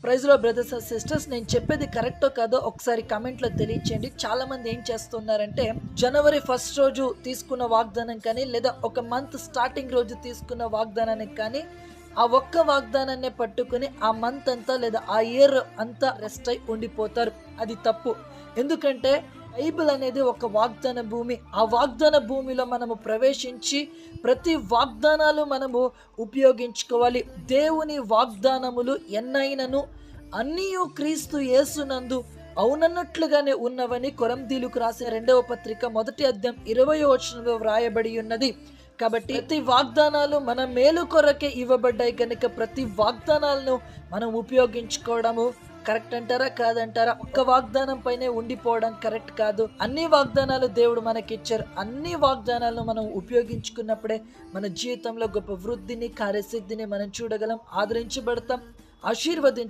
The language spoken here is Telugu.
ప్రైజ్ లో బ్రదర్స్ అండ్ సిస్టర్స్, నేను చెప్పేది కరెక్టో కాదో ఒకసారి కమెంట్ లో తెలియచేయండి. చాలా మంది ఏం చేస్తున్నారంటే జనవరి ఫస్ట్ రోజు తీసుకున్న వాగ్దానం కానీ లేదా ఒక మంత్ స్టార్టింగ్ రోజు తీసుకున్న వాగ్దానానికి కానీ ఆ ఒక్క వాగ్దానాన్ని పట్టుకుని ఆ మంత్ అంతా లేదా ఆ ఇయర్ అంతా రెస్ట్ అయి ఉండిపోతారు. అది తప్పు. ఎందుకంటే బైబిల్ అనేది ఒక వాగ్దాన భూమి. ఆ వాగ్దాన భూమిలో మనము ప్రవేశించి ప్రతి వాగ్దానాలు మనము ఉపయోగించుకోవాలి. దేవుని వాగ్దానములు ఎన్నైనను అన్నీయు క్రీస్తు యేసునందు అవునన్నట్లుగానే ఉన్నవని కొరింథీయులకు రాసిన 2వ పత్రిక 1వ అధ్యాయం 20వ వచనంలో వ్రాయబడి ఉన్నది. కాబట్టి ప్రతి వాగ్దానాలు మన మేలు కొరకే ఇవ్వబడ్డాయి కనుక ప్రతి వాగ్దానాలను మనం ఉపయోగించుకోవడము కరెక్ట్ అంటారా కాదంటారా? ఒక్క వాగ్దానం పైనే ఉండిపోవడం కరెక్ట్ కాదు. అన్ని వాగ్దానాలు దేవుడు మనకిచ్చారు. అన్ని వాగ్దానాలను మనం ఉపయోగించుకున్నప్పుడే మన జీవితంలో గొప్ప వృద్ధిని, కార్యసిద్ధిని మనం చూడగలం, ఆదరించబడతాం, ఆశీర్వదించ